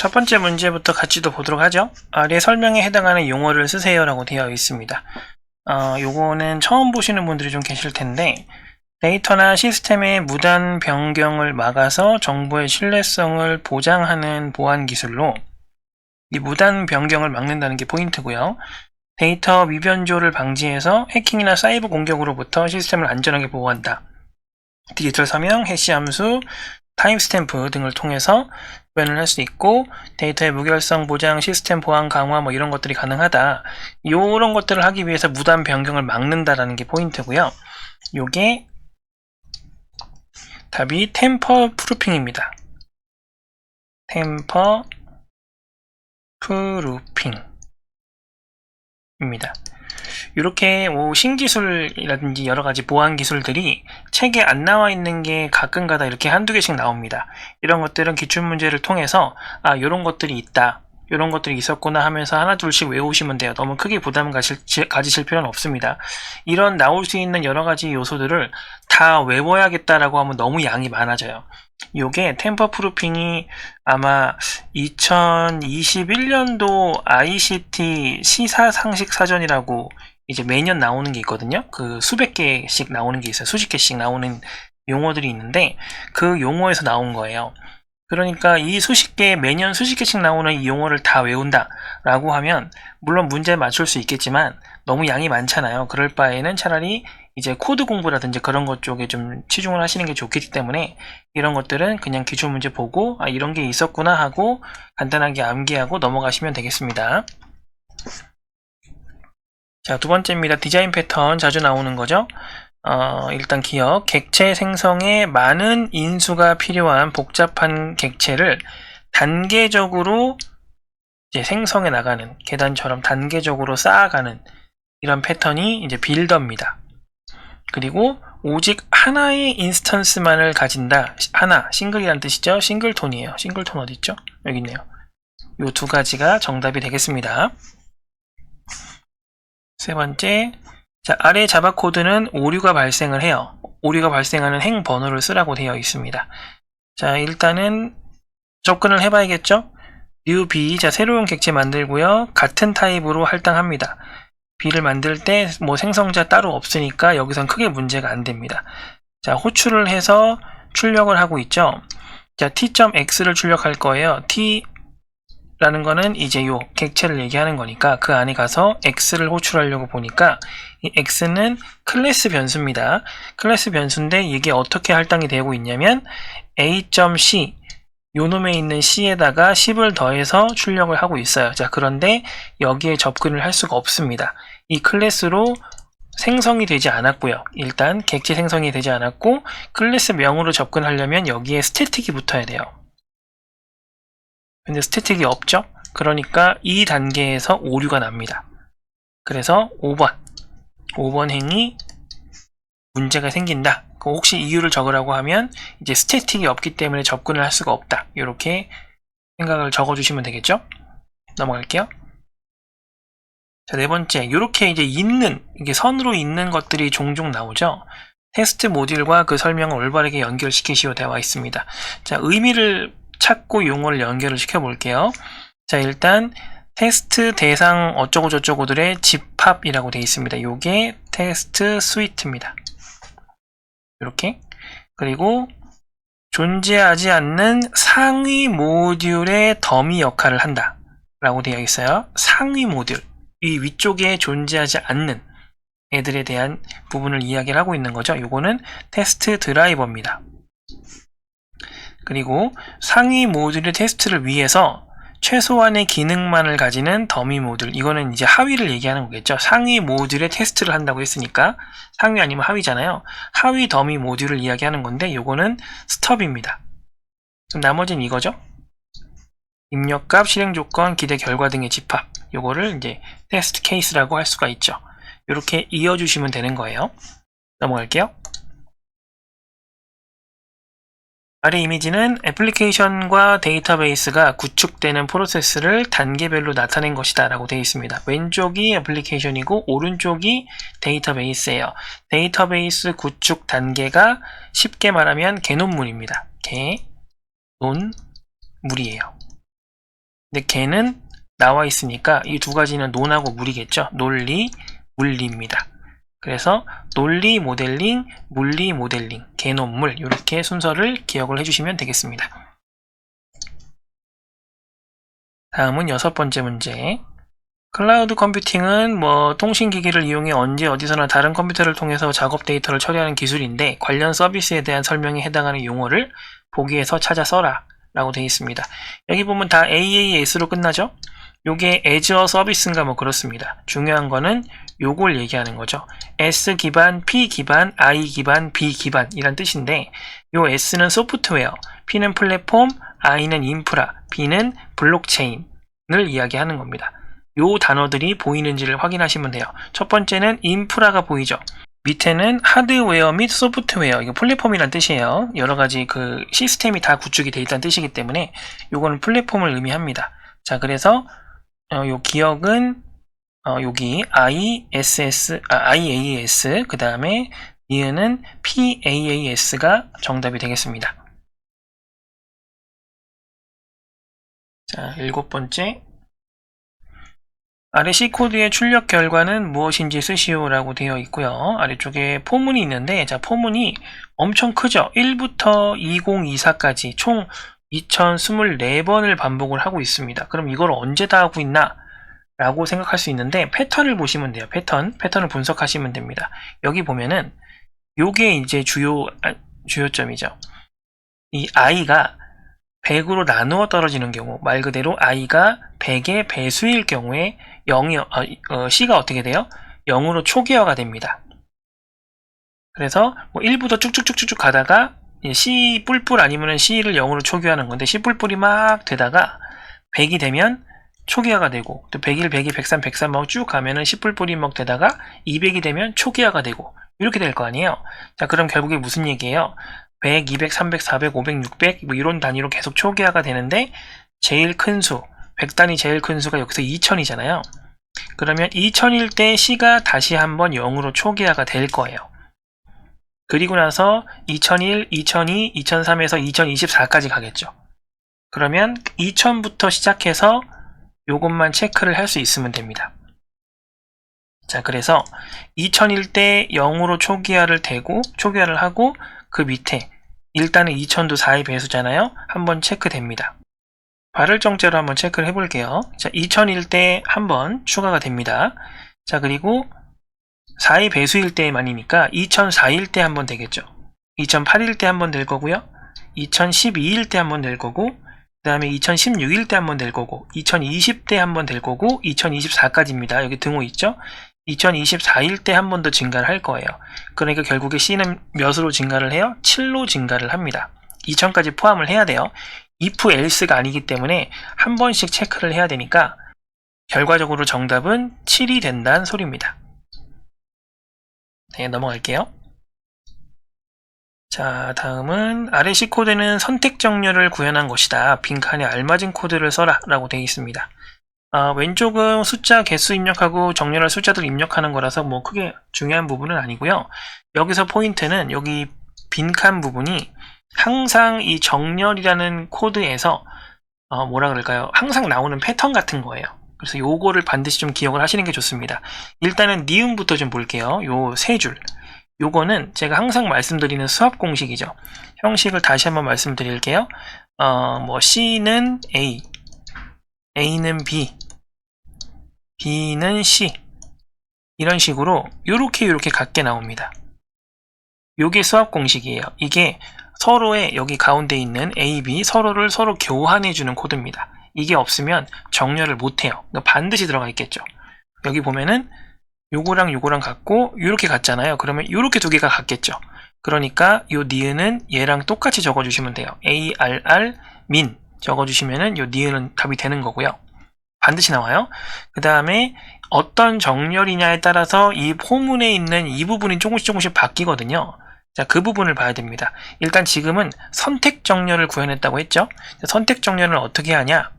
첫 번째 문제부터 같이 또 보도록 하죠. 아래 설명에 해당하는 용어를 쓰세요 라고 되어 있습니다. 요거는 처음 보시는 분들이 좀 계실 텐데, 데이터나 시스템의 무단 변경을 막아서 정보의 신뢰성을 보장하는 보안 기술로 이 무단 변경을 막는다는 게 포인트고요. 데이터 미변조를 방지해서 해킹이나 사이버 공격으로부터 시스템을 안전하게 보호한다. 디지털 서명, 해시 함수, 타임스탬프 등을 통해서 구현을 할 수 있고, 데이터의 무결성 보장, 시스템 보안 강화 뭐 이런 것들이 가능하다. 이런 것들을 하기 위해서 무단 변경을 막는다라는 게 포인트고요. 요게 답이 템퍼 프루핑입니다. 템퍼 프루핑입니다. 이렇게 신기술이라든지 여러가지 보안 기술들이 책에 안 나와 있는 게 가끔가다 이렇게 한두 개씩 나옵니다. 이런 것들은 기출문제를 통해서 이런 것들이 있다, 이런 것들이 있었구나 하면서 하나 둘씩 외우시면 돼요. 너무 크게 부담 가지실 필요는 없습니다. 이런 나올 수 있는 여러가지 요소들을 다 외워야겠다라고 하면 너무 양이 많아져요. 요게 템퍼 프루핑이 아마 2021년도 ICT 시사상식 사전이라고 이제 매년 나오는 게 있거든요. 그 수백 개씩 나오는 게 있어요. 수십 개씩 나오는 용어들이 있는데 그 용어에서 나온 거예요. 그러니까 이 매년 수십 개씩 나오는 이 용어를 다 외운다 라고 하면 물론 문제에 맞출 수 있겠지만 너무 양이 많잖아요. 그럴 바에는 차라리 이제 코드 공부라든지 그런 것 쪽에 좀 치중을 하시는 게 좋기 때문에 이런 것들은 그냥 기출문제 보고 이런 게 있었구나 하고 간단하게 암기하고 넘어가시면 되겠습니다. 자, 두 번째입니다. 디자인 패턴 자주 나오는 거죠. 일단 기억, 객체 생성에 많은 인수가 필요한 복잡한 객체를 단계적으로 이제 생성해 나가는, 계단처럼 단계적으로 쌓아가는 이런 패턴이 이제 빌더입니다. 그리고 오직 하나의 인스턴스만을 가진다. 하나, 싱글이란 뜻이죠. 싱글톤이에요. 싱글톤 어디 있죠? 여기 있네요. 이 두 가지가 정답이 되겠습니다. 세 번째, 자, 아래 자바 코드는 오류가 발생을 해요. 오류가 발생하는 행 번호를 쓰라고 되어 있습니다. 자, 일단은 접근을 해봐야겠죠? new b, 자, 새로운 객체 만들고요. 같은 타입으로 할당합니다. b를 만들 때 뭐 생성자 따로 없으니까 여기선 크게 문제가 안 됩니다. 자, 호출을 해서 출력을 하고 있죠. 자, t.x를 출력할 거예요. t라는 거는 이제 요 객체를 얘기하는 거니까 그 안에 가서 x를 호출하려고 보니까 이 x는 클래스 변수입니다. 클래스 변수인데 이게 어떻게 할당이 되고 있냐면 a.c, 요 놈에 있는 c에다가 10을 더해서 출력을 하고 있어요. 자, 그런데 여기에 접근을 할 수가 없습니다. 이 클래스로 생성이 되지 않았고요. 일단 객체 생성이 되지 않았고 클래스 명으로 접근하려면 여기에 스태틱이 붙어야 돼요. 근데 스태틱이 없죠? 그러니까 이 단계에서 오류가 납니다. 그래서 5번 행이 문제가 생긴다. 혹시 이유를 적으라고 하면 이제 스태틱이 없기 때문에 접근을 할 수가 없다. 이렇게 생각을 적어주시면 되겠죠? 넘어갈게요. 자, 네 번째, 이렇게 이제 이게 선으로 있는 것들이 종종 나오죠. 테스트 모듈과 그 설명을 올바르게 연결시키시오 되어 있습니다. 자, 의미를 찾고 용어를 연결을 시켜 볼게요. 자, 일단 테스트 대상 어쩌고 저쩌고들의 집합이라고 되어 있습니다. 요게 테스트 스위트입니다. 이렇게. 그리고 존재하지 않는 상위 모듈의 더미 역할을 한다 라고 되어 있어요. 상위 모듈, 이 위쪽에 존재하지 않는 애들에 대한 부분을 이야기를 하고 있는 거죠. 요거는 테스트 드라이버입니다. 그리고 상위 모듈의 테스트를 위해서 최소한의 기능만을 가지는 더미 모듈, 이거는 이제 하위를 얘기하는 거겠죠. 상위 모듈의 테스트를 한다고 했으니까 상위 아니면 하위잖아요. 하위 더미 모듈을 이야기하는 건데 요거는 스톱입니다. 그럼 나머지는 이거죠. 입력값, 실행조건, 기대 결과 등의 집합, 요거를 이제 테스트 케이스라고 할 수가 있죠. 이렇게 이어주시면 되는 거예요. 넘어갈게요. 아래 이미지는 애플리케이션과 데이터베이스가 구축되는 프로세스를 단계별로 나타낸 것이다 라고 되어 있습니다. 왼쪽이 애플리케이션이고 오른쪽이 데이터베이스예요. 데이터베이스 구축 단계가 쉽게 말하면 개논문입니다. 개논물이에요. 근데 걔는 나와 있으니까 이 두 가지는 논하고 물이겠죠. 논리, 물리입니다. 그래서 논리 모델링, 물리 모델링, 개논물 이렇게 순서를 기억을 해주시면 되겠습니다. 다음은 6번째 문제. 클라우드 컴퓨팅은 통신기기를 이용해 언제 어디서나 다른 컴퓨터를 통해서 작업 데이터를 처리하는 기술인데 관련 서비스에 대한 설명에 해당하는 용어를 보기에서 찾아 써라 라고 되어 있습니다. 여기 보면 다 AAS로 끝나죠? 요게 Azure 서비스인가 그렇습니다. 중요한 거는 요걸 얘기하는 거죠. S 기반, P 기반, I 기반, B 기반 이란 뜻인데 요 S는 소프트웨어, P는 플랫폼, I는 인프라, B는 블록체인을 이야기하는 겁니다. 요 단어들이 보이는지를 확인하시면 돼요. 첫 번째는 인프라가 보이죠. 밑에는 하드웨어 및 소프트웨어, 이거 플랫폼이란 뜻이에요. 여러가지 그 시스템이 다 구축이 되어 있다는 뜻이기 때문에 요거는 플랫폼을 의미합니다. 자, 그래서 요 기억은 여기 IAS 그 다음에 니은은 PAAS가 정답이 되겠습니다. 자, 7번째. 아래 C코드의 출력 결과는 무엇인지 쓰시오라고 되어 있고요. 아래쪽에 포문이 있는데, 자, 포문이 엄청 크죠? 1부터 2024까지 총 2024번을 반복을 하고 있습니다. 그럼 이걸 언제 다 하고 있나? 라고 생각할 수 있는데, 패턴을 보시면 돼요. 패턴을 분석하시면 됩니다. 여기 보면은, 요게 이제 주요점이죠. 이 i가 100으로 나누어 떨어지는 경우, 말 그대로 i가 100의 배수일 경우에 C가 어떻게 돼요? 0으로 초기화가 됩니다. 그래서 1부터 쭉쭉쭉쭉 가다가 C 뿔뿔 아니면 C를 0으로 초기화하는 건데 C 뿔뿔이 막 되다가 100이 되면 초기화가 되고 또 101, 102, 103, 103 막 쭉 가면은 C 뿔뿔이 막 되다가 200이 되면 초기화가 되고 이렇게 될 거 아니에요. 자, 그럼 결국에 무슨 얘기예요? 100, 200, 300, 400, 500, 600 이런 단위로 계속 초기화가 되는데 제일 큰 수, 100단위 제일 큰 수가 여기서 2000이잖아요. 그러면 2000일 때 C가 다시 한번 0으로 초기화가 될 거예요. 그리고 나서 2001, 2002, 2003에서 2024까지 가겠죠. 그러면 2000부터 시작해서 요것만 체크를 할 수 있으면 됩니다. 자, 그래서 2000일 때 0으로 초기화를 하고 그 밑에 일단은 2000도 4의 배수잖아요. 한번 체크됩니다. 발을정제로 한번 체크를 해볼게요. 자, 2000일 때 한번 추가가 됩니다. 자, 그리고 4의 배수일 때만이니까 2004일 때 한번 되겠죠. 2008일 때 한번 될 거고요. 2012일 때 한번 될 거고, 그 다음에 2016일 때 한번 될 거고, 2020때 한번 될 거고, 2024까지입니다. 여기 등호 있죠? 2024일 때 한 번 더 증가를 할 거예요. 그러니까 결국에 C는 몇으로 증가를 해요? 7로 증가를 합니다. 2000까지 포함을 해야 돼요. if else가 아니기 때문에 한 번씩 체크를 해야 되니까 결과적으로 정답은 7이 된다는 소리입니다. 네, 넘어갈게요. 자, 다음은 아래 C코드는 선택 정렬을 구현한 것이다. 빈칸에 알맞은 코드를 써라 라고 되어 있습니다. 왼쪽은 숫자 개수 입력하고 정렬할 숫자들 입력하는 거라서 크게 중요한 부분은 아니고요. 여기서 포인트는 여기 빈칸 부분이 항상 이 정렬이라는 코드에서 뭐라 그럴까요? 항상 나오는 패턴 같은 거예요. 그래서 요거를 반드시 좀 기억을 하시는 게 좋습니다. 일단은 니은부터 좀 볼게요. 요 세 줄. 요거는 제가 항상 말씀드리는 수학 공식이죠. 형식을 다시 한번 말씀드릴게요. C는 A, A는 B, B는 C 이런 식으로 요렇게 같게 나옵니다. 요게 수학 공식이에요. 이게 서로의 여기 가운데 있는 A, B 서로 교환해주는 코드입니다. 이게 없으면 정렬을 못해요. 반드시 들어가 있겠죠. 여기 보면은 요거랑 요거랑 같고 요렇게 같잖아요. 그러면 요렇게 두 개가 같겠죠. 그러니까 요 니은은 얘랑 똑같이 적어주시면 돼요. ARR 민 적어주시면은 요 니은은 답이 되는 거고요. 반드시 나와요. 그 다음에 어떤 정렬이냐에 따라서 이 포문에 있는 이 부분이 조금씩 바뀌거든요. 자, 그 부분을 봐야 됩니다. 일단 지금은 선택 정렬을 구현했다고 했죠. 선택 정렬을 어떻게 하냐?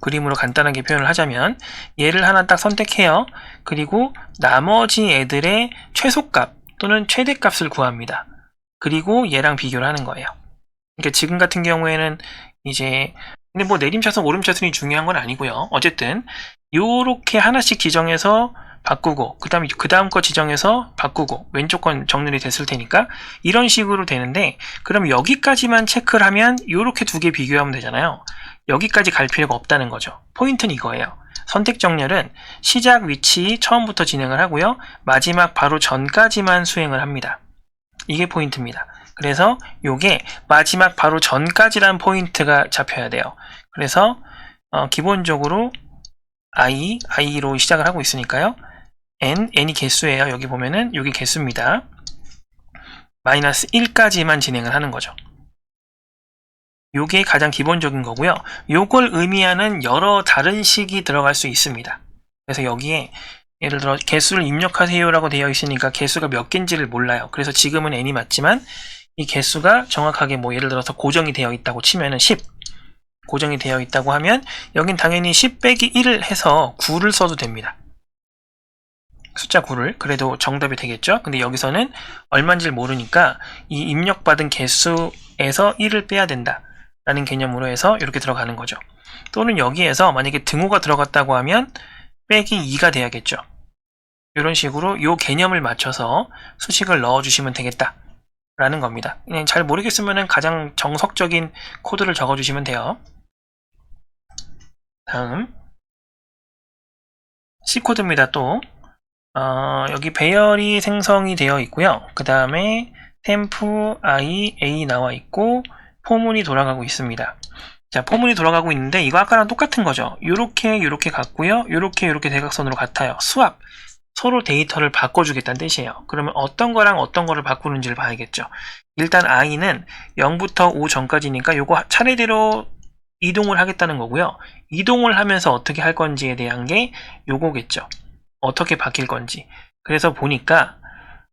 그림으로 간단하게 표현을 하자면 얘를 하나 딱 선택해요. 그리고 나머지 애들의 최소값 또는 최대값을 구합니다. 그리고 얘랑 비교를 하는 거예요. 그러니까 지금 같은 경우에는 이제 근데 뭐 내림차순 오름차순이 중요한 건 아니고요. 어쨌든 요렇게 하나씩 지정해서 바꾸고 그 다음 거 지정해서 바꾸고 왼쪽 건 정렬이 됐을 테니까 이런 식으로 되는데, 그럼 여기까지만 체크를 하면 요렇게 두 개 비교하면 되잖아요. 여기까지 갈 필요가 없다는 거죠. 포인트는 이거예요. 선택 정렬은 시작 위치 처음부터 진행을 하고요. 마지막 바로 전까지만 수행을 합니다. 이게 포인트입니다. 그래서 요게 마지막 바로 전까지란 포인트가 잡혀야 돼요. 그래서 기본적으로 i로 시작을 하고 있으니까요. n이 개수예요. 여기 보면은 여기 개수입니다. 마이너스 1까지만 진행을 하는 거죠. 요게 가장 기본적인 거고요. 요걸 의미하는 여러 다른 식이 들어갈 수 있습니다. 그래서 여기에 예를 들어 개수를 입력하세요 라고 되어 있으니까 개수가 몇 개인지를 몰라요. 그래서 지금은 n이 맞지만 이 개수가 정확하게 뭐 예를 들어서 고정이 되어 있다고 치면은 10 고정이 되어 있다고 하면 여긴 당연히 10 빼기 1을 해서 9를 써도 됩니다. 숫자 9를. 그래도 정답이 되겠죠. 근데 여기서는 얼마인지를 모르니까 이 입력받은 개수에서 1을 빼야 된다 라는 개념으로 해서 이렇게 들어가는 거죠. 또는 여기에서 만약에 등호가 들어갔다고 하면 빼기 2가 돼야겠죠. 이런 식으로 이 개념을 맞춰서 수식을 넣어주시면 되겠다 라는 겁니다. 그냥 잘 모르겠으면 가장 정석적인 코드를 적어주시면 돼요. 다음 C코드입니다. 또 여기 배열이 생성이 되어 있고요. 그 다음에 temp i a 나와 있고 포문이 돌아가고 있습니다. 자, 포문이 돌아가고 있는데 이거 아까랑 똑같은 거죠. 요렇게 같고요. 요렇게 대각선으로 같아요. 스왑, 서로 데이터를 바꿔주겠다는 뜻이에요. 그러면 어떤 거랑 어떤 거를 바꾸는지를 봐야겠죠. 일단 i는 0부터 5 전까지니까 요거 차례대로 이동을 하겠다는 거고요. 이동을 하면서 어떻게 할 건지에 대한 게 요거겠죠. 어떻게 바뀔 건지. 그래서 보니까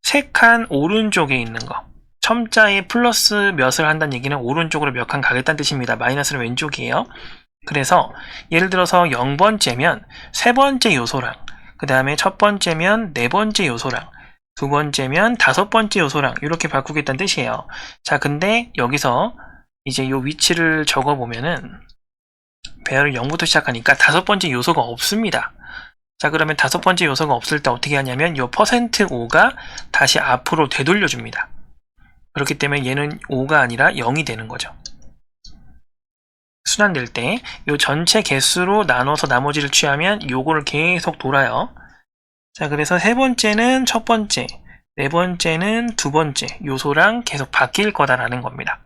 세 칸 오른쪽에 있는 거, 첨자에 플러스 몇을 한다는 얘기는 오른쪽으로 몇 칸 가겠다는 뜻입니다. 마이너스는 왼쪽이에요. 그래서 예를 들어서 0번째면 세 번째 요소랑, 그 다음에 첫 번째면 네 번째 요소랑, 두 번째면 다섯 번째 요소랑 이렇게 바꾸겠다는 뜻이에요. 자, 근데 여기서 이제 요 위치를 적어보면은 배열을 0부터 시작하니까 다섯 번째 요소가 없습니다. 자, 그러면 다섯 번째 요소가 없을 때 어떻게 하냐면 요 %5가 다시 앞으로 되돌려줍니다. 그렇기 때문에 얘는 5가 아니라 0이 되는 거죠. 순환될 때 요 전체 개수로 나눠서 나머지를 취하면 요거를 계속 돌아요. 자, 그래서 세 번째는 첫 번째, 네 번째는 두 번째 요소랑 계속 바뀔 거다라는 겁니다.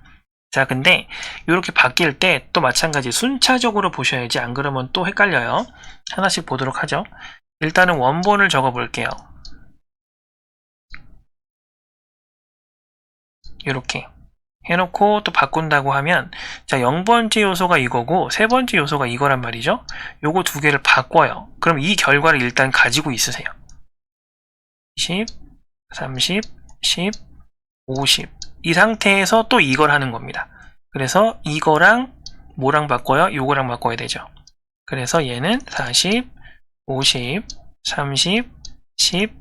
자, 근데 이렇게 바뀔 때 또 마찬가지 순차적으로 보셔야지, 안 그러면 또 헷갈려요. 하나씩 보도록 하죠. 일단은 원본을 적어 볼게요. 이렇게 해놓고 또 바꾼다고 하면, 자, 0번째 요소가 이거고 세 번째 요소가 이거란 말이죠. 요거 두 개를 바꿔요. 그럼 이 결과를 일단 가지고 있으세요. 10, 30, 10, 50 이 상태에서 또 이걸 하는 겁니다. 그래서 이거랑 뭐랑 바꿔요? 요거랑 바꿔야 되죠. 그래서 얘는 40, 50, 30, 10,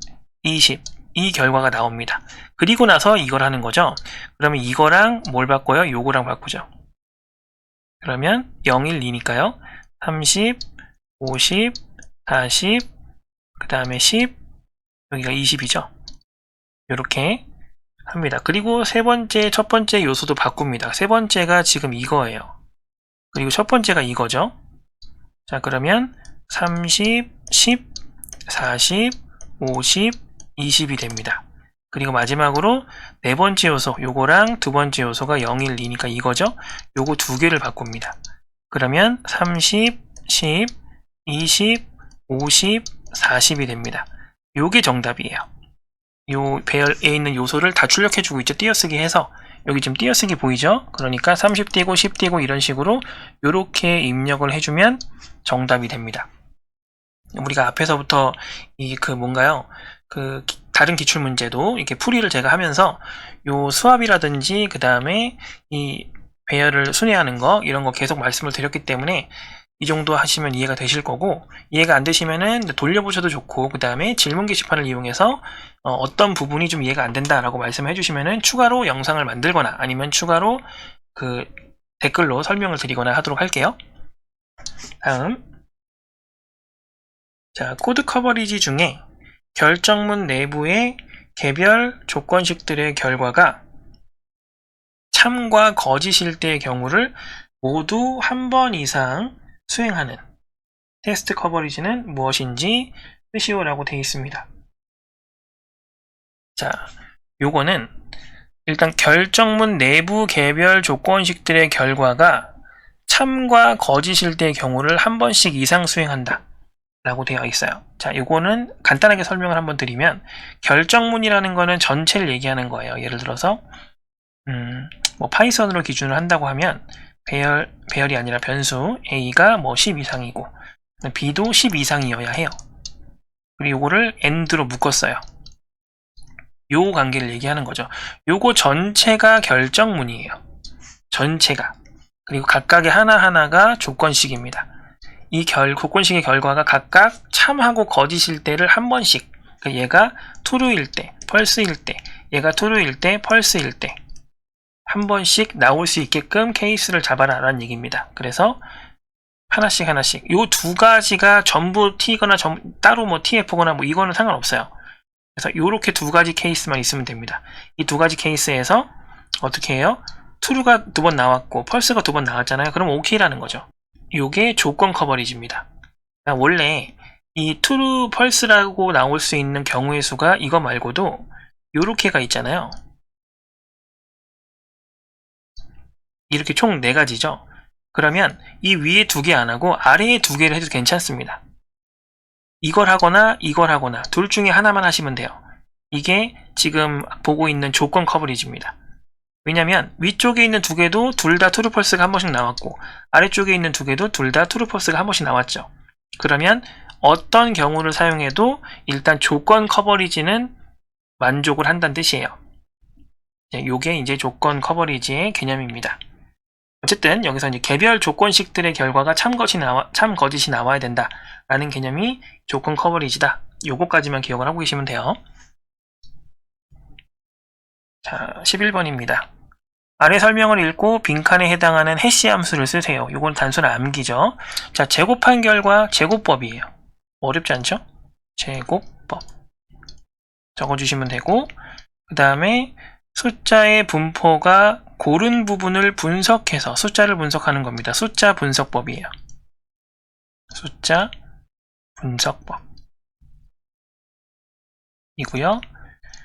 20 이 결과가 나옵니다. 그리고 나서 이걸 하는 거죠. 그러면 이거랑 뭘 바꿔요? 요거랑 바꾸죠. 그러면 0, 1, 2니까요. 30, 50, 40, 그 다음에 10, 여기가 20이죠. 요렇게 합니다. 그리고 세 번째, 첫 번째 요소도 바꿉니다. 세 번째가 지금 이거예요. 그리고 첫 번째가 이거죠. 자, 그러면 30, 10, 40, 50, 20이 됩니다. 그리고 마지막으로 네 번째 요소, 요거랑 두 번째 요소가 0, 1, 2니까 이거죠. 요거 두 개를 바꿉니다. 그러면 30, 10, 20, 50, 40이 됩니다. 요게 정답이에요. 요 배열에 있는 요소를 다 출력해주고 있죠. 띄어쓰기 해서. 여기 지금 띄어쓰기 보이죠? 그러니까 30 띄고 10 띄고 이런 식으로 요렇게 입력을 해주면 정답이 됩니다. 우리가 앞에서부터 뭔가요? 다른 기출문제도 이렇게 풀이를 제가 하면서 요 수압이라든지 그 다음에 이 배열을 순회하는 거 이런 거 계속 말씀을 드렸기 때문에 이 정도 하시면 이해가 되실 거고, 이해가 안 되시면은 돌려보셔도 좋고, 그 다음에 질문 게시판을 이용해서 어떤 부분이 좀 이해가 안 된다라고 말씀해 주시면은 추가로 영상을 만들거나 아니면 추가로 댓글로 설명을 드리거나 하도록 할게요. 다음, 자, 코드 커버리지 중에 결정문 내부의 개별 조건식들의 결과가 참과 거짓일 때의 경우를 모두 한 번 이상 수행하는 테스트 커버리지는 무엇인지 쓰시오라고 되어 있습니다. 자, 요거는 일단 결정문 내부 개별 조건식들의 결과가 참과 거짓일 때의 경우를 한 번씩 이상 수행한다 라고 되어 있어요. 자, 요거는 간단하게 설명을 한번 드리면 결정문이라는 거는 전체를 얘기하는 거예요. 예를 들어서 뭐 파이썬으로 기준을 한다고 하면 배열이 아니라 변수 a가 뭐 10 이상이고 b도 10 이상이어야 해요. 그리고 요거를 and로 묶었어요. 요 관계를 얘기하는 거죠. 요거 전체가 결정문이에요. 전체가. 그리고 각각의 하나하나가 조건식입니다. 이 조건식의 결과가 각각 참하고 거짓일 때를 한 번씩, 그러니까 얘가 true일 때, false일 때, 얘가 true일 때, false일 때 한 번씩 나올 수 있게끔 케이스를 잡아라 라는 얘기입니다. 그래서 하나씩 요 두 가지가 전부 t거나 따로 뭐 tf거나 뭐 이거는 상관없어요. 그래서 요렇게 두 가지 케이스만 있으면 됩니다. 이 두 가지 케이스에서 어떻게 해요? true가 두 번 나왔고 false가 두 번 나왔잖아요. 그럼 OK라는 거죠. 요게 조건 커버리지입니다. 그러니까 원래 이 true, false라고 나올 수 있는 경우의 수가 이거 말고도 요렇게가 있잖아요. 이렇게 총 4가지죠. 그러면 이 위에 2개 안 하고 아래에 2개를 해도 괜찮습니다. 이걸 하거나 이걸 하거나 둘 중에 하나만 하시면 돼요. 이게 지금 보고 있는 조건 커버리지입니다. 왜냐면 위쪽에 있는 2개도 둘 다 true, false가 한 번씩 나왔고 아래쪽에 있는 2개도 둘 다 true, false가 한 번씩 나왔죠. 그러면 어떤 경우를 사용해도 일단 조건 커버리지는 만족을 한다는 뜻이에요. 요게 이제 조건 커버리지의 개념입니다. 어쨌든 여기서 이제 개별 조건식들의 결과가 참 거짓이 나와야 된다 라는 개념이 조건 커버리지다. 요거까지만 기억을 하고 계시면 돼요. 자, 11번입니다. 아래 설명을 읽고 빈칸에 해당하는 해시 함수를 쓰세요. 요건 단순 암기죠. 자, 제곱한 결과 제곱법이에요. 어렵지 않죠? 제곱법 적어주시면 되고, 그 다음에 숫자의 분포가 고른 부분을 분석해서 숫자를 분석하는 겁니다. 숫자 분석법이에요. 숫자 분석법 이고요.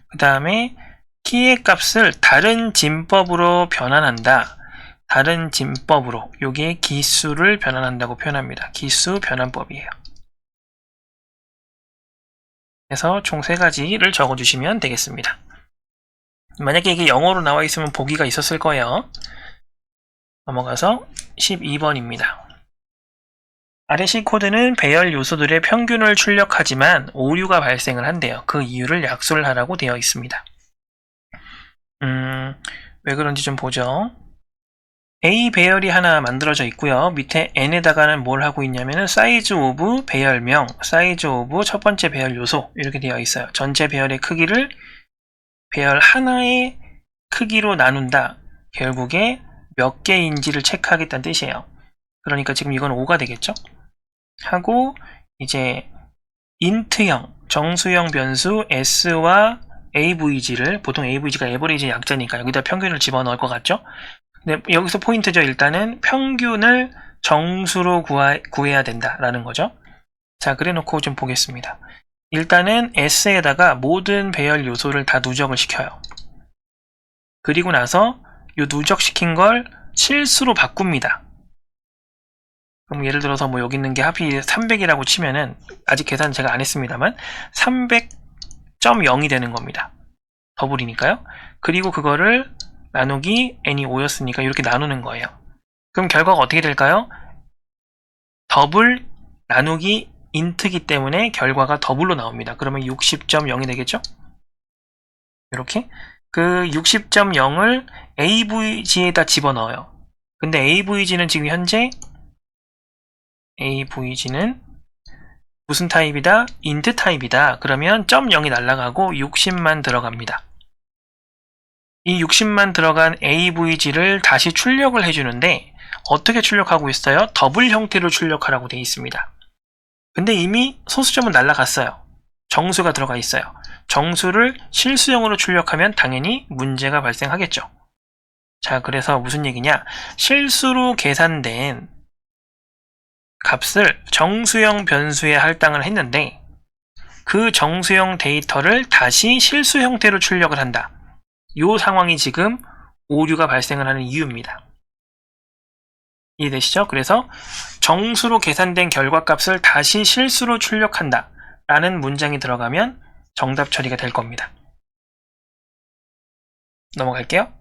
그 다음에 키의 값을 다른 진법으로 변환한다. 다른 진법으로, 요게 기수를 변환한다고 표현합니다. 기수 변환법이에요. 그래서 총 3가지를 적어주시면 되겠습니다. 만약에 이게 영어로 나와 있으면 보기가 있었을 거예요. 넘어가서 12번입니다. 아래 C 코드는 배열 요소들의 평균을 출력하지만 오류가 발생을 한대요. 그 이유를 약수를 하라고 되어 있습니다. 왜 그런지 좀 보죠. A 배열이 하나 만들어져 있고요. 밑에 N에다가는 뭘 하고 있냐면은 사이즈 오브 배열명, 사이즈 오브 첫 번째 배열 요소 이렇게 되어 있어요. 전체 배열의 크기를 배열 하나의 크기로 나눈다. 결국에 몇 개인지를 체크하겠다는 뜻이에요. 그러니까 지금 이건 5가 되겠죠? 하고 이제 인트형, 정수형 변수 s와 avg를, 보통 avg가 에버리지 약자니까 여기다 평균을 집어넣을 것 같죠? 근데 여기서 포인트죠. 일단은 평균을 정수로 구해야 된다라는 거죠. 자, 그래 놓고 좀 보겠습니다. 일단은 s에다가 모든 배열 요소를 다 누적을 시켜요. 그리고 나서 이 누적시킨 걸 실수로 바꿉니다. 그럼 예를 들어서 뭐 여기 있는 게 하필 300이라고 치면은, 아직 계산 제가 안 했습니다만 300.0이 되는 겁니다. 더블이니까요. 그리고 그거를 나누기 n이 5였으니까 이렇게 나누는 거예요. 그럼 결과가 어떻게 될까요? 더블 나누기 인트기 때문에 결과가 더블로 나옵니다. 그러면 60.0이 되겠죠? 이렇게 그 60.0을 avg에다 집어넣어요. 근데 avg는 지금 현재 avg는 무슨 타입이다? int 타입이다. 그러면 .0이 날아가고 60만 들어갑니다. 이 60만 들어간 AVG를 다시 출력을 해주는데 어떻게 출력하고 있어요? 더블 형태로 출력하라고 되어 있습니다. 근데 이미 소수점은 날라갔어요. 정수가 들어가 있어요. 정수를 실수형으로 출력하면 당연히 문제가 발생하겠죠. 자, 그래서 무슨 얘기냐? 실수로 계산된 값을 정수형 변수에 할당을 했는데 그 정수형 데이터를 다시 실수 형태로 출력을 한다. 이 상황이 지금 오류가 발생을 하는 이유입니다. 이해되시죠? 그래서 정수로 계산된 결과값을 다시 실수로 출력한다 라는 문장이 들어가면 정답 처리가 될 겁니다. 넘어갈게요.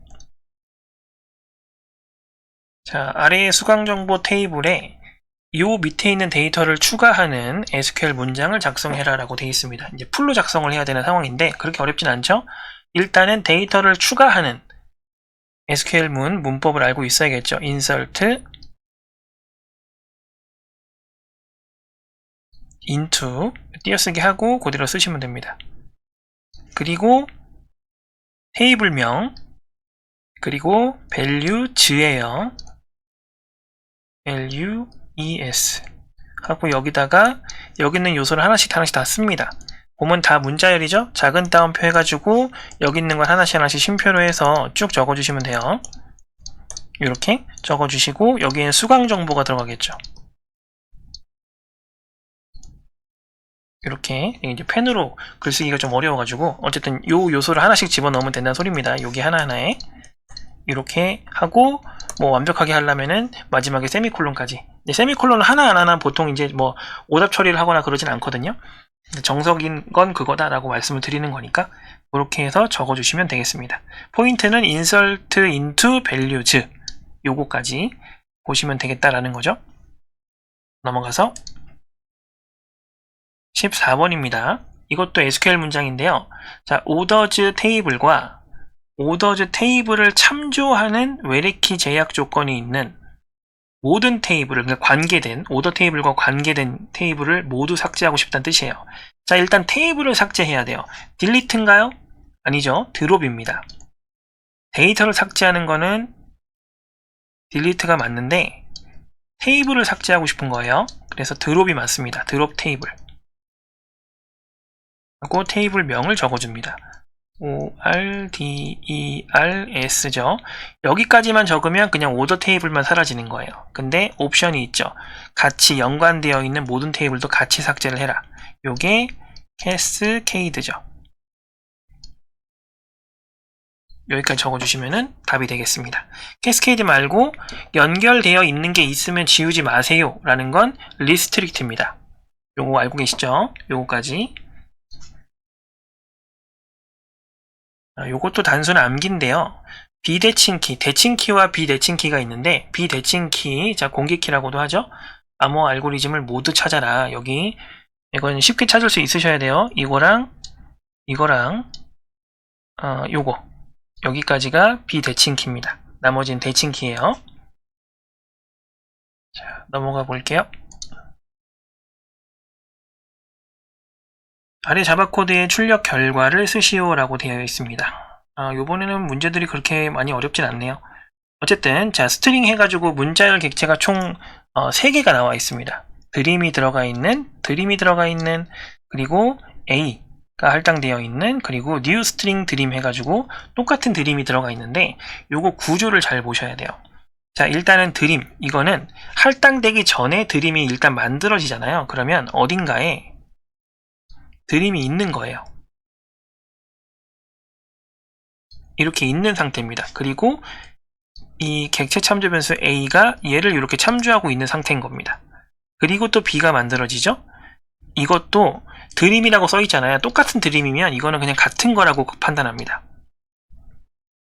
자, 아래의 수강정보 테이블에 이 밑에 있는 데이터를 추가하는 SQL 문장을 작성해라 라고 되어 있습니다. 이제 풀로 작성을 해야 되는 상황인데 그렇게 어렵진 않죠? 일단은 데이터를 추가하는 SQL 문법을 알고 있어야겠죠. insert into 띄어쓰기 하고 그대로 쓰시면 됩니다. 그리고 테이블명 그리고 values예요. values 하고 여기다가 여기 있는 요소를 하나씩 다 씁니다. 보면 다 문자열이죠? 작은 따옴표 해가지고 여기 있는 걸 하나씩 쉼표로 해서 쭉 적어주시면 돼요. 이렇게 적어주시고 여기에는 수강 정보가 들어가겠죠. 이렇게 이제 펜으로 글쓰기가 좀 어려워가지고 어쨌든 요 요소를 하나씩 집어넣으면 된다는 소리입니다. 여기 하나하나에 이렇게 하고 뭐 완벽하게 하려면은 마지막에 세미콜론까지. 세미콜론 하나하나 보통 이제 뭐 오답 처리를 하거나 그러진 않거든요. 정석인 건 그거다라고 말씀을 드리는 거니까 그렇게 해서 적어주시면 되겠습니다. 포인트는 insert into values 요거까지 보시면 되겠다라는 거죠. 넘어가서 14번입니다. 이것도 SQL 문장인데요. 자, orders 테이블과 orders 테이블을 참조하는 외래키 제약 조건이 있는 모든 테이블을, 그러니까 관계된, 오더 테이블과 관계된 테이블을 모두 삭제하고 싶다는 뜻이에요. 자, 일단 테이블을 삭제해야 돼요. delete인가요? 아니죠. 드롭입니다. 데이터를 삭제하는 거는 delete가 맞는데 테이블을 삭제하고 싶은 거예요. 그래서 드롭이 맞습니다. 드롭 테이블. 하고 테이블 명을 적어줍니다. ORDERS죠. 여기까지만 적으면 그냥 오더 테이블만 사라지는 거예요. 근데 옵션이 있죠. 같이 연관되어 있는 모든 테이블도 같이 삭제를 해라. 요게 캐스케이드죠. 여기까지 적어주시면 답이 되겠습니다. 캐스케이드 말고 연결되어 있는 게 있으면 지우지 마세요 라는 건 리스트릭트입니다. 요거 알고 계시죠? 요거까지. 요것도 단순 암기인데요. 비대칭키, 대칭키와 비대칭키가 있는데 비대칭키, 자 공개키라고도 하죠. 암호 알고리즘을 모두 찾아라. 여기 이건 쉽게 찾을 수 있으셔야 돼요. 이거랑 요거 여기까지가 비대칭키입니다. 나머지는 대칭키예요. 자, 넘어가 볼게요. 아래 자바 코드의 출력 결과를 쓰시오 라고 되어 있습니다. 요번에는 문제들이 그렇게 많이 어렵진 않네요. 어쨌든 자 스트링 해가지고 문자열 객체가 총 3개가 나와 있습니다. 드림이 들어가 있는 그리고 A가 할당되어 있는 그리고 new string 드림 해가지고 똑같은 드림이 들어가 있는데 요거 구조를 잘 보셔야 돼요. 자 일단은 드림 이거는 할당되기 전에 드림이 일단 만들어지잖아요. 그러면 어딘가에 드림이 있는 거예요. 이렇게 있는 상태입니다. 그리고 이 객체 참조 변수 A가 얘를 이렇게 참조하고 있는 상태인 겁니다. 그리고 또 B가 만들어지죠? 이것도 드림이라고 써 있잖아요. 똑같은 드림이면 이거는 그냥 같은 거라고 판단합니다.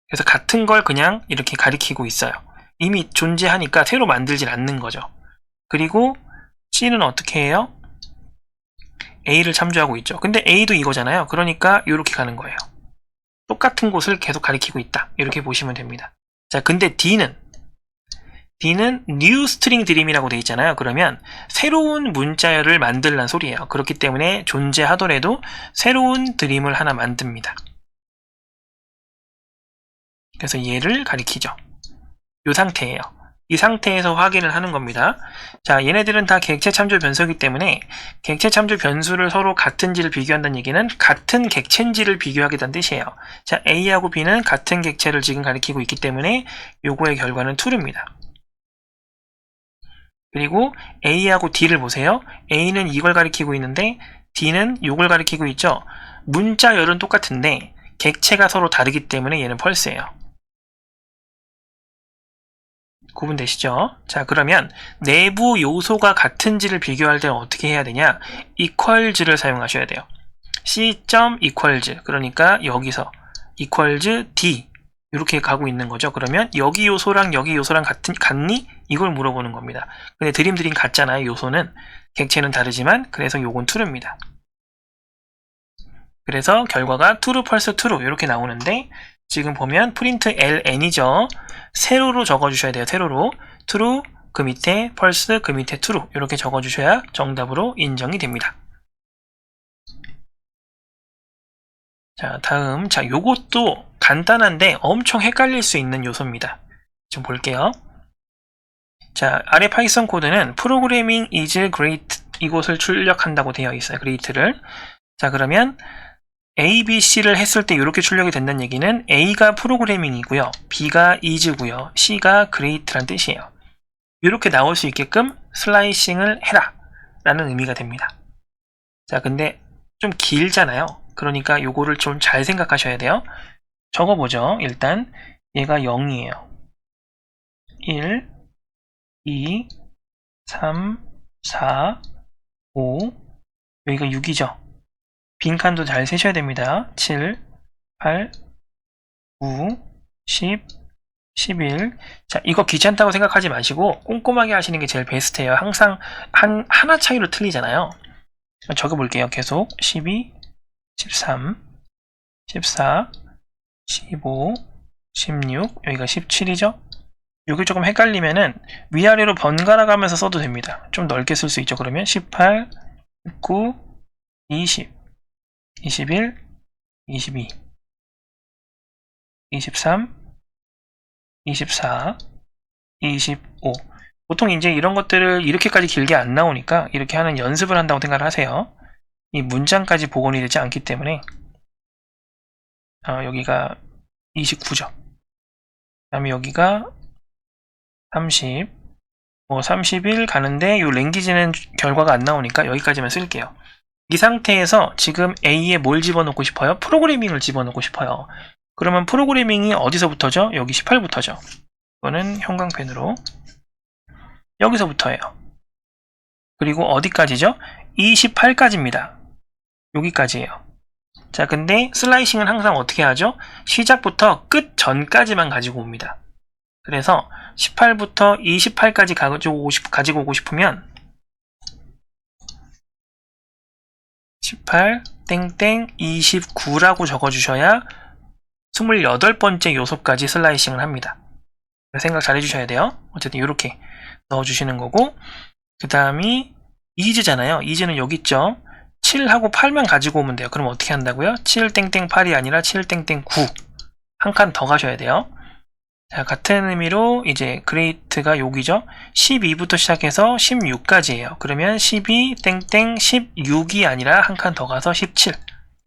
그래서 같은 걸 그냥 이렇게 가리키고 있어요. 이미 존재하니까 새로 만들진 않는 거죠. 그리고 C는 어떻게 해요? A를 참조하고 있죠. 근데 A도 이거잖아요. 그러니까 이렇게 가는 거예요. 똑같은 곳을 계속 가리키고 있다. 이렇게 보시면 됩니다. 자, 근데 D는 new string 드림이라고 되어 있잖아요. 그러면 새로운 문자열을 만들란 소리예요. 그렇기 때문에 존재하더라도 새로운 드림을 하나 만듭니다. 그래서 얘를 가리키죠. 이 상태예요. 이 상태에서 확인을 하는 겁니다. 자, 얘네들은 다 객체 참조 변수이기 때문에 객체 참조 변수를 서로 같은지를 비교한다는 얘기는 같은 객체인지를 비교하겠다는 뜻이에요. 자, A하고 B는 같은 객체를 지금 가리키고 있기 때문에 요거의 결과는 true입니다. 그리고 A하고 D를 보세요. A는 이걸 가리키고 있는데 D는 요걸 가리키고 있죠. 문자열은 똑같은데 객체가 서로 다르기 때문에 얘는 false예요. 구분되시죠? 자, 그러면 내부 요소가 같은지를 비교할 때는 어떻게 해야 되냐? equals를 사용하셔야 돼요. c.equals, 그러니까 여기서 equals d 이렇게 가고 있는 거죠. 그러면 여기 요소랑 여기 요소랑 같니? 이걸 물어보는 겁니다. 근데 드림드림 같잖아요. 요소는 객체는 다르지만 그래서 요건 true입니다. 그래서 결과가 true, false, true 이렇게 나오는데 지금 보면 print ln이죠. 세로로 적어주셔야 돼요. 세로로 true 그 밑에 false 그 밑에 true 이렇게 적어주셔야 정답으로 인정이 됩니다. 자, 다음 자 요것도 간단한데 엄청 헷갈릴 수 있는 요소입니다. 좀 볼게요. 자, 아래 파이썬 코드는 programming is great 이곳을 출력한다고 되어 있어요. great를. 자, 그러면 A, B, C를 했을 때 이렇게 출력이 된다는 얘기는 A가 프로그래밍이고요. B가 is고요. C가 great란 뜻이에요. 이렇게 나올 수 있게끔 슬라이싱을 해라 라는 의미가 됩니다. 자, 근데 좀 길잖아요. 그러니까 요거를 좀 잘 생각하셔야 돼요. 적어보죠. 일단 얘가 0이에요. 1, 2, 3, 4, 5 여기가 6이죠. 빈칸도 잘 세셔야 됩니다. 7, 8, 9, 10, 11. 자, 이거 귀찮다고 생각하지 마시고 꼼꼼하게 하시는 게 제일 베스트예요. 항상 하나 차이로 틀리잖아요. 적어볼게요. 계속 12, 13, 14, 15, 16, 여기가 17이죠. 여기 조금 헷갈리면은 위아래로 번갈아 가면서 써도 됩니다. 좀 넓게 쓸 수 있죠. 그러면 18, 19, 20, 21, 22, 23, 24, 25. 보통 이제 이런 것들을 이렇게까지 길게 안 나오니까 이렇게 하는 연습을 한다고 생각을 하세요. 이 문장까지 복원이 되지 않기 때문에 여기가 29죠. 그 다음에 여기가 30, 31 가는데 이 랭귀지는 결과가 안 나오니까 여기까지만 쓸게요. 이 상태에서 지금 A에 뭘 집어넣고 싶어요? 프로그래밍을 집어넣고 싶어요. 그러면 프로그래밍이 어디서부터죠? 여기 18부터죠. 이거는 형광펜으로 여기서부터예요. 그리고 어디까지죠? 28까지입니다. 여기까지예요. 자, 근데 슬라이싱은 항상 어떻게 하죠? 시작부터 끝 전까지만 가지고 옵니다. 그래서 18부터 28까지 가지고 오고 싶으면 18 땡땡 29라고 적어주셔야 28번째 요소까지 슬라이싱을 합니다. 생각 잘 해주셔야 돼요. 어쨌든 이렇게 넣어주시는 거고, 그 다음이 is잖아요. is는 여기 있죠. 7하고 8만 가지고 오면 돼요. 그럼 어떻게 한다고요? 7 땡땡 8이 아니라 7 땡땡 9 한 칸 더 가셔야 돼요. 자, 같은 의미로 이제 great가 여기죠. 12부터 시작해서 16까지예요. 그러면 12 땡땡 16이 아니라 한 칸 더 가서 17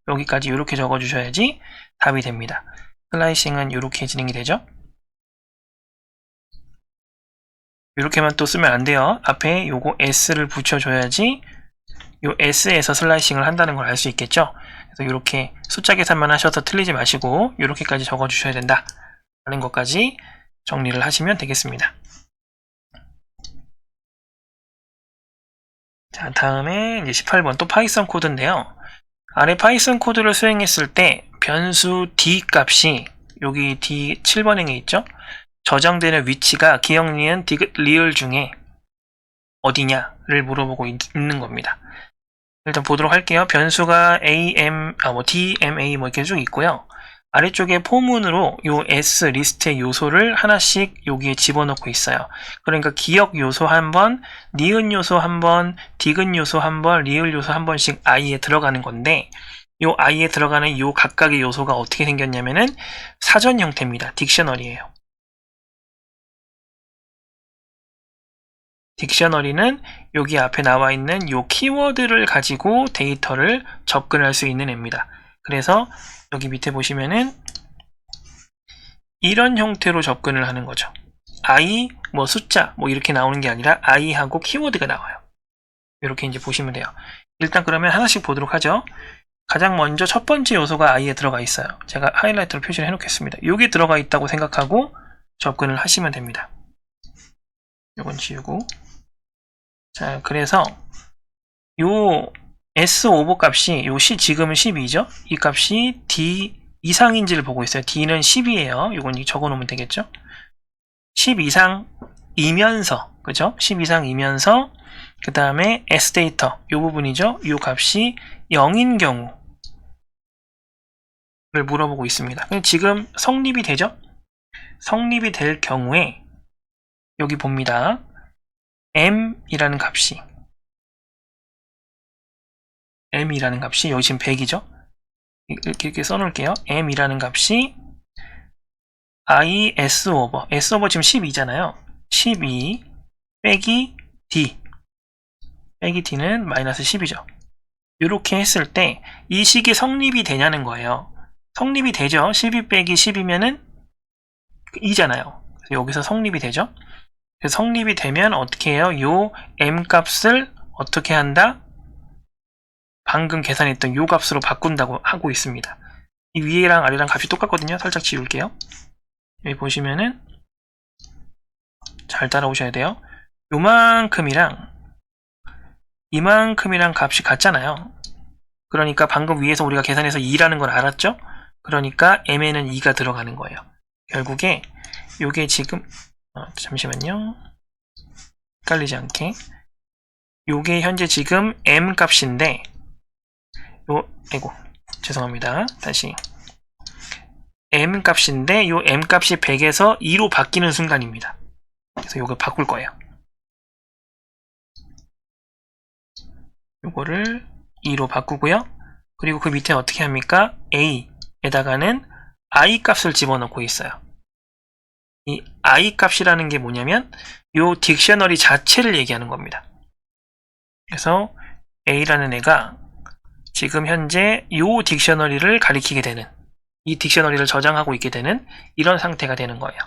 여기까지 이렇게 적어주셔야지 답이 됩니다. 슬라이싱은 이렇게 진행이 되죠. 이렇게만 또 쓰면 안 돼요. 앞에 요거 S를 붙여줘야지 요 S에서 슬라이싱을 한다는 걸 알 수 있겠죠. 그래서 이렇게 숫자 계산만 하셔서 틀리지 마시고 이렇게까지 적어주셔야 된다 라는 것까지 정리를 하시면 되겠습니다. 자, 다음에 이제 18번 또 파이썬 코드인데요. 아래 파이썬 코드를 수행했을 때 변수 D 값이 여기 D 7번행에 있죠. 저장되는 위치가 기억, 니은, 리을 중에 어디냐를 물어보고 있는 겁니다. 일단 보도록 할게요. 변수가 DMA 이렇게 쭉 있고요. 아래쪽에 포문으로 요 S 리스트의 요소를 하나씩 여기에 집어넣고 있어요. 그러니까 기억 요소 한 번, 니은 요소 한 번, 디귿 요소 한 번, 리을 요소 한 번씩 I에 들어가는 건데 요 i에 들어가는 요 각각의 요소가 어떻게 생겼냐면은 사전 형태입니다. 딕셔너리예요. 딕셔너리는 여기 앞에 나와 있는 요 키워드를 가지고 데이터를 접근할 수 있는 애입니다. 그래서 여기 밑에 보시면은 이런 형태로 접근을 하는 거죠. i, 뭐 숫자, 뭐 이렇게 나오는 게 아니라 i하고 키워드가 나와요. 이렇게 이제 보시면 돼요. 일단 그러면 하나씩 보도록 하죠. 가장 먼저 첫 번째 요소가 i에 들어가 있어요. 제가 하이라이트로 표시를 해놓겠습니다. 여기 들어가 있다고 생각하고 접근을 하시면 됩니다. 요건 지우고. 자, 그래서 요 S5버 값이 요 C 지금은 12죠? 이 값이 D 이상인지를 보고 있어요. D는 10이에요. 요건 적어 놓으면 되겠죠? 10 이상이면서, 그죠? 10 이상이면서 그 다음에 S데이터 요 부분이죠? 요 값이 0인 경우를 물어보고 있습니다. 지금 성립이 되죠? 성립이 될 경우에 여기 봅니다. m이라는 값이 여기 지금 100이죠? 이렇게 써놓을게요. m이라는 값이 i s 오버 지금 12잖아요. 12 빼기 d는 마이너스 10이죠. 이렇게 했을 때 이 식이 성립이 되냐는 거예요. 성립이 되죠. 12 빼기 10이면은 2잖아요. 여기서 성립이 되죠. 그래서 성립이 되면 어떻게 해요? 요 m 값을 어떻게 한다? 방금 계산했던 요 값으로 바꾼다고 하고 있습니다. 이 위에랑 아래랑 값이 똑같거든요. 살짝 지울게요. 여기 보시면은 잘 따라오셔야 돼요. 요만큼이랑 이만큼이랑 값이 같잖아요. 그러니까 방금 위에서 우리가 계산해서 2라는 걸 알았죠? 그러니까 m에는 2가 들어가는 거예요. 결국에 요게 지금 잠시만요. 헷갈리지 않게 요게 현재 지금 m 값인데 아이고 죄송합니다. 다시 m 값인데 요 m 값이 100에서 2로 바뀌는 순간입니다. 그래서 요걸 바꿀 거예요. 요거를 2로 바꾸고요. 그리고 그 밑에 어떻게 합니까? a에다가는 i 값을 집어넣고 있어요. 이 i 값이라는 게 뭐냐면 요 딕셔너리 자체를 얘기하는 겁니다. 그래서 a라는 애가 지금 현재 요 딕셔너리를 가리키게 되는, 이 딕셔너리를 저장하고 있게 되는 이런 상태가 되는 거예요.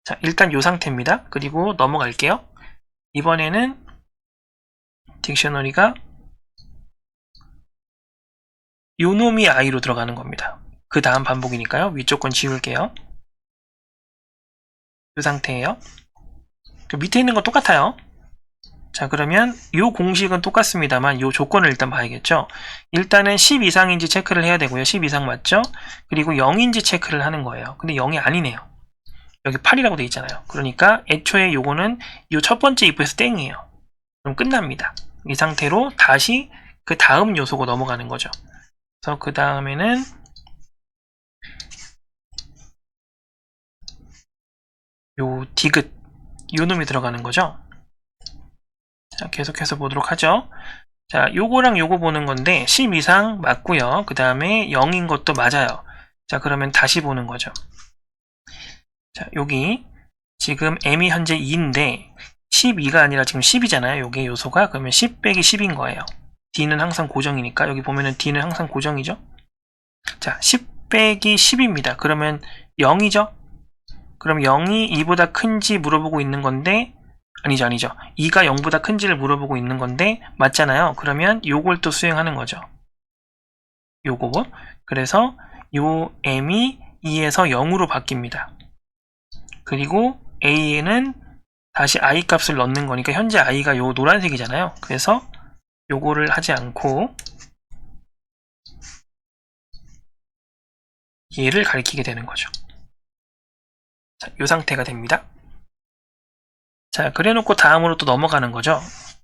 자, 일단 요 상태입니다. 그리고 넘어갈게요. 이번에는 딕셔너리가 요 놈이 i로 들어가는 겁니다. 그 다음 반복이니까요. 위쪽 건 지울게요. 이 상태예요. 그 밑에 있는 건 똑같아요. 자, 그러면 요 공식은 똑같습니다만 요 조건을 일단 봐야겠죠. 일단은 10 이상인지 체크를 해야 되고요. 10 이상 맞죠? 그리고 0인지 체크를 하는 거예요. 근데 0이 아니네요. 여기 8이라고 돼 있잖아요. 그러니까 애초에 요거는 요 첫 번째 if에서 땡이에요. 그럼 끝납니다. 이 상태로 다시 그 다음 요소로 넘어가는 거죠. 그래서 그 다음에는 요 디귿 요 놈이 들어가는 거죠. 자, 계속해서 보도록 하죠. 자, 요거랑 요거 보는 건데 10 이상 맞고요. 그 다음에 0인 것도 맞아요. 자, 그러면 다시 보는 거죠. 자, 여기 지금 m이 현재 2인데 12가 아니라 지금 10이잖아요. 요게 요소가. 그러면 10 빼기 10인 거예요. d는 항상 고정이니까. 여기 보면은 d는 항상 고정이죠. 자, 10 빼기 10입니다. 그러면 0이죠. 그럼 0이 2보다 큰지 물어보고 있는 건데 아니죠. 2가 0보다 큰지를 물어보고 있는 건데 맞잖아요. 그러면 요걸 또 수행하는 거죠. 요거. 그래서 요 m이 2에서 0으로 바뀝니다. 그리고 a에는 다시 i 값을 넣는 거니까 현재 i가 요 노란색이잖아요. 그래서 요거를 하지 않고 얘를 가리키게 되는 거죠. 자, 요 상태가 됩니다. 자, 그래놓고 다음으로 또 넘어가는 거죠.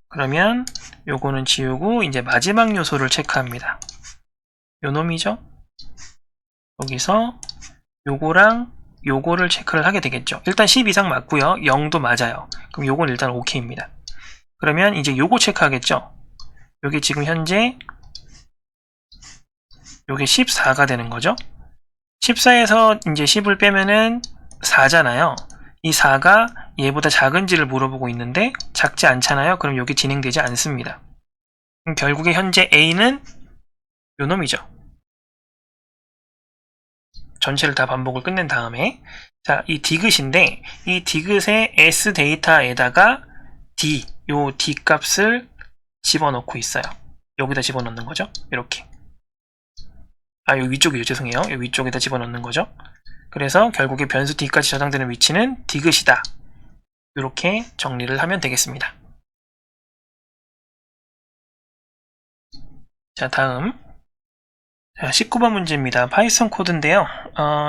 그러면 요거는 지우고 이제 마지막 요소를 체크합니다. 요 놈이죠. 여기서 요거랑 요거를 체크를 하게 되겠죠. 일단 10 이상 맞고요. 0도 맞아요. 그럼 요건 일단 OK입니다. 그러면 이제 요거 체크하겠죠. 여기 지금 현재 요게 14가 되는 거죠. 14에서 이제 10을 빼면은 4잖아요. 이 4가 얘보다 작은지를 물어보고 있는데 작지 않잖아요. 그럼 여기 진행되지 않습니다. 그럼 결국에 현재 A는 요 놈이죠. 전체를 다 반복을 끝낸 다음에 자, 이 디귿인데 이 디귿의 S 데이터에다가 D, 요 D 값을 집어넣고 있어요. 여기다 집어넣는 거죠. 이렇게. 요 위쪽이죠. 죄송해요. 요 위쪽에다 집어넣는 거죠. 그래서 결국에 변수 D까지 저장되는 위치는 디귿이다. 이렇게 정리를 하면 되겠습니다. 자, 다음 19번 문제입니다. 파이썬 코드인데요.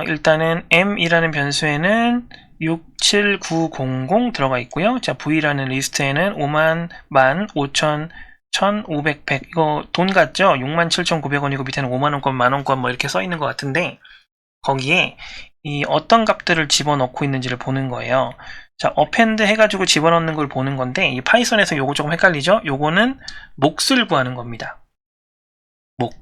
일단은 m이라는 변수에는 67900 들어가 있고요. 자, v라는 리스트에는 5만, 1만, 5천, 1000, 500, 100 이거 돈 같죠? 67,900원이고 밑에는 5만원권, 만원권 뭐 이렇게 써 있는 것 같은데 거기에 이 어떤 값들을 집어넣고 있는지를 보는 거예요. 자, 어펜드 해가지고 집어넣는 걸 보는 건데 이 파이썬에서 요거 조금 헷갈리죠? 요거는 몫을 구하는 겁니다. 몫.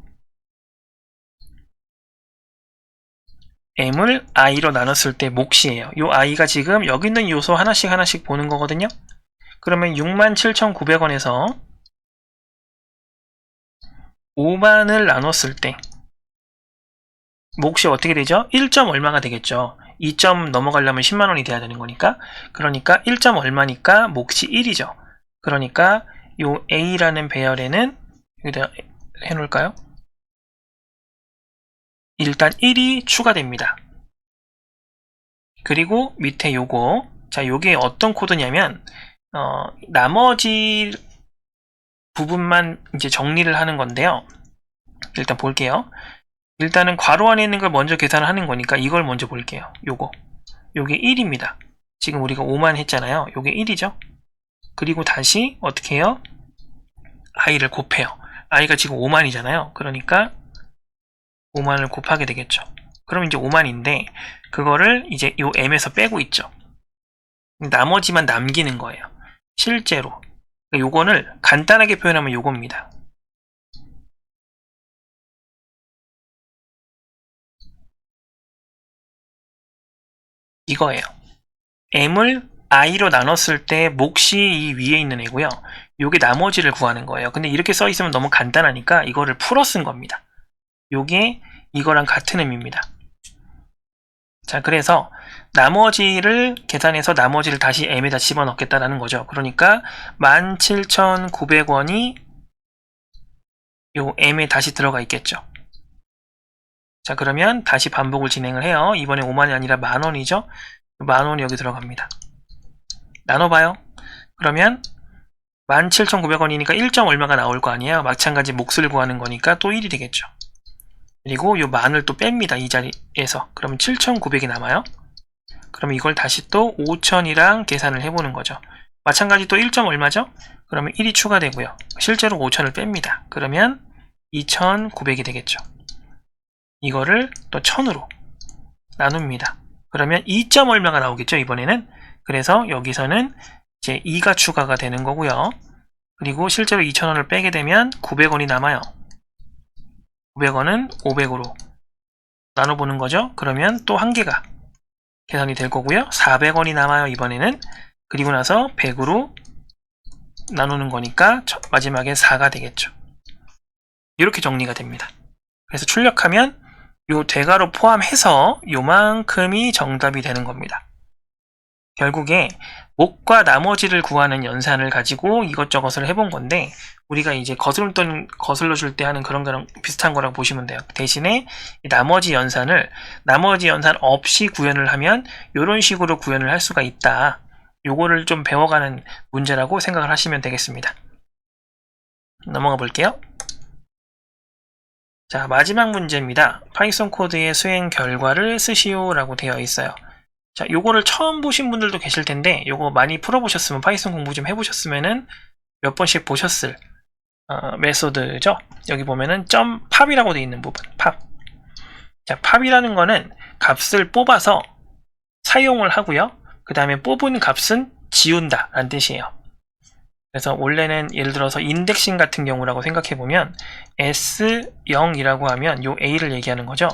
m을 i로 나눴을 때 몫이에요. 요 i가 지금 여기 있는 요소 하나씩 보는 거거든요. 그러면 67,900원에서 5만을 나눴을 때 몫이 어떻게 되죠? 1점 얼마가 되겠죠. 2점 넘어가려면 10만원이 돼야 되는 거니까. 그러니까 1점 얼마니까 몫이 1이죠. 그러니까 요 A라는 배열에는 여기다 해놓을까요? 일단 1이 추가됩니다. 그리고 밑에 요거, 자, 요게 어떤 코드냐면 나머지 부분만 이제 정리를 하는 건데요. 일단 볼게요. 일단은 괄호 안에 있는 걸 먼저 계산을 하는 거니까 이걸 먼저 볼게요. 요게 1입니다. 지금 우리가 5만 했잖아요. 요게 1이죠. 그리고 다시 어떻게 해요? i를 곱해요. i가 지금 5만이잖아요. 그러니까 5만을 곱하게 되겠죠. 그럼 이제 5만인데 그거를 이제 요 m에서 빼고 있죠. 나머지만 남기는 거예요. 실제로 요거를 간단하게 표현하면 요겁니다. 이거예요. m을 i로 나눴을 때 몫이 이 위에 있는 애고요. 요게 나머지를 구하는 거예요. 근데 이렇게 써 있으면 너무 간단하니까 이거를 풀어 쓴 겁니다. 요게 이거랑 같은 의미입니다. 자, 그래서 나머지를 계산해서 나머지를 다시 m에다 집어넣겠다라는 거죠. 그러니까 17,900원이 요 m에 다시 들어가 있겠죠. 자, 그러면 다시 반복을 진행을 해요. 이번에 5만이 아니라 만원이죠. 만원이 여기 들어갑니다. 나눠봐요. 그러면 17,900원이니까 1점 얼마가 나올 거 아니에요. 마찬가지 몫을 구하는 거니까 또 1이 되겠죠. 그리고 요 만을 또 뺍니다. 이 자리에서. 그러면 7,900이 남아요. 그럼 이걸 다시 또 5,000이랑 계산을 해보는 거죠. 마찬가지 또 1점 얼마죠? 그러면 1이 추가되고요. 실제로 5,000을 뺍니다. 그러면 2,900이 되겠죠. 이거를 또 1000으로 나눕니다. 그러면 2점 얼마가 나오겠죠, 이번에는. 그래서 여기서는 이제 2가 추가가 되는 거고요. 그리고 실제로 2,000원을 빼게 되면 900원이 남아요. 900원은 500으로 나눠보는 거죠. 그러면 또 한 개가 계산이 될 거고요. 400원이 남아요, 이번에는. 그리고 나서 100으로 나누는 거니까 마지막에 4가 되겠죠. 이렇게 정리가 됩니다. 그래서 출력하면 요 대괄호 포함해서 요만큼이 정답이 되는 겁니다. 결국에 몫과 나머지를 구하는 연산을 가지고 이것저것을 해본 건데 우리가 이제 거슬러줄 때 하는 그런 거랑 비슷한 거라고 보시면 돼요. 대신에 나머지 연산 없이 구현을 하면 이런 식으로 구현을 할 수가 있다. 요거를 좀 배워가는 문제라고 생각을 하시면 되겠습니다. 넘어가 볼게요. 자, 마지막 문제입니다. 파이썬 코드의 수행 결과를 쓰시오 라고 되어 있어요. 자, 요거를 처음 보신 분들도 계실 텐데 요거 많이 풀어보셨으면 파이썬 공부 좀 해보셨으면은 몇 번씩 보셨을 메소드죠. 여기 보면은 .pop이라고 되어 있는 부분 pop. 자, pop이라는 거는 값을 뽑아서 사용을 하고요. 그 다음에 뽑은 값은 지운다 라는 뜻이에요. 그래서 원래는 예를 들어서 인덱싱 같은 경우라고 생각해보면 S0이라고 하면 요 A를 얘기하는 거죠.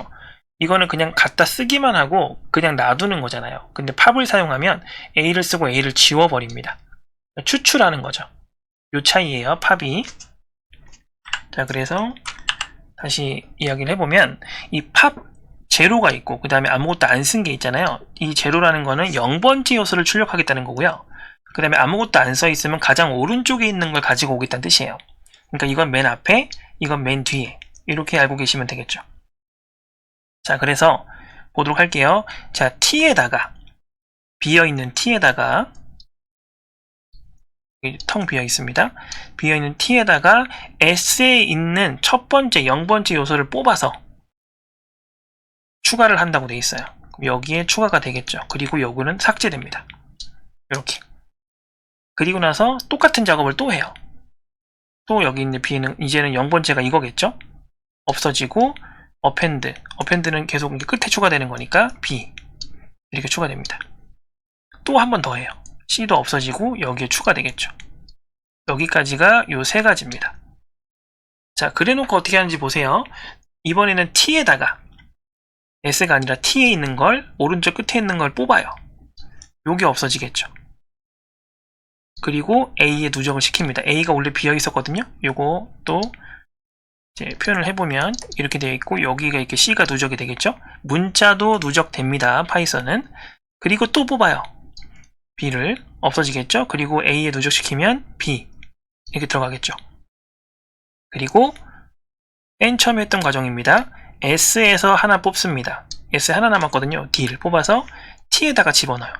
이거는 그냥 갖다 쓰기만 하고 그냥 놔두는 거잖아요. 근데 팝을 사용하면 A를 쓰고 A를 지워버립니다. 추출하는 거죠. 요 차이예요, 팝이. 자, 그래서 다시 이야기를 해보면 이 팝 제로가 있고 그 다음에 아무것도 안 쓴 게 있잖아요. 이 제로라는 거는 0번째 요소를 출력하겠다는 거고요. 그 다음에 아무것도 안 써 있으면 가장 오른쪽에 있는 걸 가지고 오겠다는 뜻이에요. 그러니까 이건 맨 앞에, 이건 맨 뒤에, 이렇게 알고 계시면 되겠죠. 자, 그래서 보도록 할게요. 자, T에다가, 비어있는 T에다가, 텅 비어 있습니다. 비어있는 T에다가 S에 있는 첫 번째 0번째 요소를 뽑아서 추가를 한다고 되어 있어요. 여기에 추가가 되겠죠. 그리고 요거는 삭제됩니다. 이렇게. 그리고 나서 똑같은 작업을 또 해요. 또 여기 있는 B는 이제는 0번째가 이거겠죠. 없어지고 어펜드는 계속 끝에 추가되는 거니까 B 이렇게 추가됩니다. 또 한 번 더 해요. C도 없어지고 여기에 추가되겠죠. 여기까지가 요 세 가지입니다. 자, 그래놓고 어떻게 하는지 보세요. 이번에는 T에다가 S가 아니라 T에 있는 걸 오른쪽 끝에 있는 걸 뽑아요. 요게 없어지겠죠. 그리고 A에 누적을 시킵니다. A가 원래 비어 있었거든요. 요거 또 이제 표현을 해보면 이렇게 되어 있고 여기가 이렇게 C가 누적이 되겠죠. 문자도 누적됩니다. 파이썬은. 그리고 또 뽑아요. B를 없어지겠죠. 그리고 A에 누적시키면 B 이렇게 들어가겠죠. 그리고 맨 처음에 했던 과정입니다. S에서 하나 뽑습니다. S 하나 남았거든요. D를 뽑아서 T에다가 집어넣어요.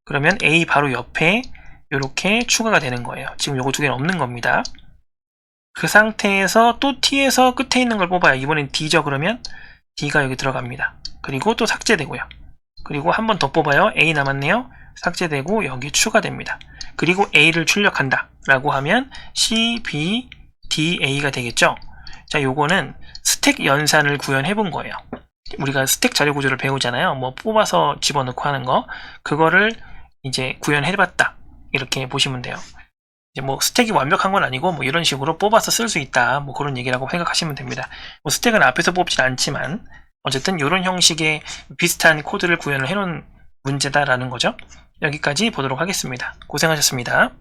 그러면 A 바로 옆에 이렇게 추가가 되는 거예요. 지금 요거 두 개는 없는 겁니다. 그 상태에서 또 T에서 끝에 있는 걸 뽑아요. 이번엔 D죠. 그러면 D가 여기 들어갑니다. 그리고 또 삭제되고요. 그리고 한 번 더 뽑아요. A 남았네요. 삭제되고 여기 추가됩니다. 그리고 A를 출력한다 라고 하면 C, B, D, A가 되겠죠. 자, 요거는 스택 연산을 구현해 본 거예요. 우리가 스택 자료 구조를 배우잖아요. 뭐 뽑아서 집어넣고 하는 거. 그거를 이제 구현해 봤다. 이렇게 보시면 돼요. 이제 뭐 스택이 완벽한 건 아니고 뭐 이런 식으로 뽑아서 쓸 수 있다. 뭐 그런 얘기라고 생각하시면 됩니다. 뭐 스택은 앞에서 뽑진 않지만 어쨌든 이런 형식의 비슷한 코드를 구현을 해놓은 문제다라는 거죠. 여기까지 보도록 하겠습니다. 고생하셨습니다.